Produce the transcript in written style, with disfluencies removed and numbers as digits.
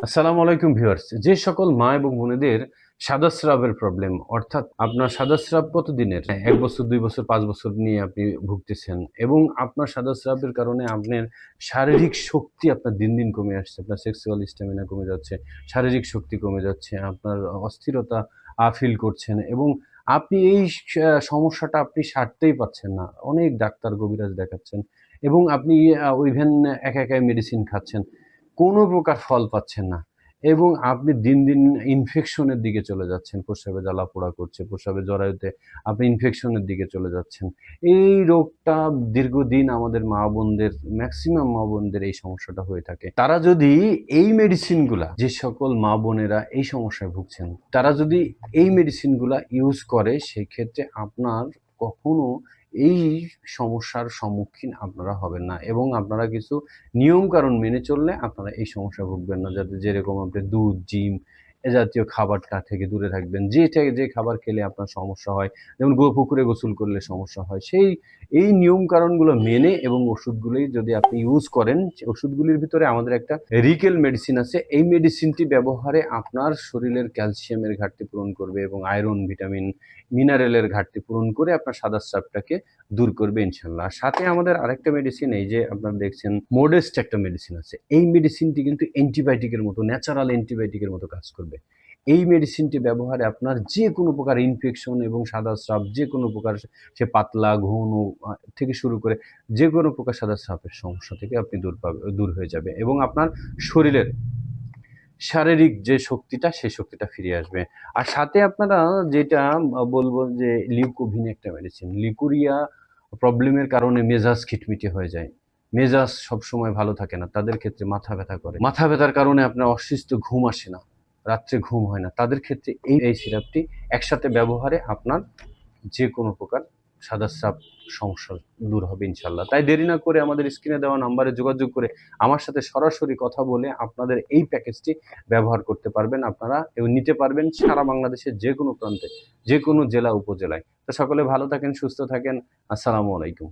আসসালামু আলাইকুম ভিউয়ার্স। যে সকল মা এবং বোনেদের সাদাস্রাবের প্রবলেম, অর্থাৎ আপনার সাদাস্রাব কতদিনের, 1 বছর 2 বছর 5 বছর নিয়ে আপনি ভুগতেছেন এবং আপনার সাদাস্রাবের কারণে আপনার শারীরিক শক্তি আপনার দিন দিন কমে আসছে, আপনার সেক্সুয়াল স্ট্যামিনা কমে যাচ্ছে, শারীরিক শক্তি কমে যাচ্ছে, আপনার অস্থিরতা ফিল করছেন এবং আপনি এই সমস্যাটা আপনি সারতেই পারছেন না। অনেক ডাক্তার কবিরাজ দেখাচ্ছেন এবং আপনি ইভেন একাই মেডিসিন খাচ্ছেন। কোনো প্রকার ফল পাচ্ছেন না এবং আপনি দিন দিন ইনফেকশনের দিকে চলে যাচ্ছেন। প্রস্রাবে জ্বালা-পোড়া করছে, প্রস্রাবে জরায়ুতে আপনি ইনফেকশনের দিকে চলে যাচ্ছেন। এই রোগটা দীর্ঘদিন আমাদের মা-বোনদের, ম্যাক্সিমাম মা-বোনদের এই সমস্যাটা হয়ে থাকে। তারা যদি এই মেডিসিনগুলা, যে সকল মা-বোনেরা এই সমস্যায় ভুগছেন, তারা যদি এই মেডিসিনগুলা ইউজ করে, সেক্ষেত্রে আপনার কখনো এই সমস্যার সম্মুখীন আপনারা হবেন না এবং আপনারা কিছু নিয়মকানুন মেনে চললে আপনারা এই সমস্যায় ভুগবেন না। যাতে যেরকম আপনি দুধ, ডিম এ জাতীয় খাবারটা থেকে দূরে থাকবেন। যে খাবার খেলে আপনার সমস্যা হয়, যেমন পুকুরে গোসল করলে সমস্যা হয়, এই নিয়মকানুনগুলো মেনে এবং ওষুধগুলোই যদি আপনি ইউজ করেন, ওষুধগুলির ভিতরে আমাদের একটা রিকেল মেডিসিন আছে। এই মেডিসিনটি ব্যবহারে আপনার শরীরের ক্যালসিয়ামের ঘাটতি পূরণ করবে এবং আয়রন, ভিটামিন, মিনারেলের ঘাটতি পূরণ করে আপনার সাদাস্রাবটাকে দূর করবে ইনশাল্লাহ। আর সাথে আমাদের আরেকটা মেডিসিন, এই যে আপনারা দেখছেন মোডেস্ট একটা মেডিসিন আছে। এই মেডিসিনটি কিন্তু অ্যান্টিবায়োটিকের মতো, ন্যাচারাল অ্যান্টিবায়োটিকের মতো কাজ করবে। এই মেডিসিনটি ব্যবহারে আপনার যে কোনো প্রকার ইনফেকশন এবং সাদাস্রাব, যে কোনো প্রকার, সে পাতলা, ঘন থেকে শুরু করে যে কোনো প্রকার সাদাস্রাবের সমস্যা থেকে আপনি দূর হয়ে যাবে এবং আপনার শরীরের শারীরিক যে শক্তিটা, সেই শক্তিটা ফিরে আসবে। আর সাথে আপনারা যেটা বলবো যে লিউকোভিন একটা মেডিসিন। লিউকোরিয়া প্রবলেমের কারণে মেজাজ খিটমিটে হয়ে যায়। মেজাজ সবসময় ভালো থাকে না। তাদের ক্ষেত্রে মাথা ব্যথা করে। মাথা ব্যথার কারণে আপনার অসুস্থ, ঘুম আসে না, রাত্রে ঘুম হয় না। তাদের ক্ষেত্রে এই সিরাপটি একসাথে ব্যবহারে আপনার যে কোনো প্রকার সাদাস্রাব সমস্যা দূর হবে ইনশাল্লাহ। তাই দেরি না করে আমাদের স্ক্রিনে দেওয়া নাম্বারে যোগাযোগ করে আমার সাথে সরাসরি কথা বলে আপনাদের এই প্যাকেজটি ব্যবহার করতে পারবেন আপনারা এবং নিতে পারবেন সারা বাংলাদেশের যে কোনো প্রান্তে, যে কোনো জেলা উপজেলায়। তো সকলে ভালো থাকেন, সুস্থ থাকেন। আসসালামু আলাইকুম।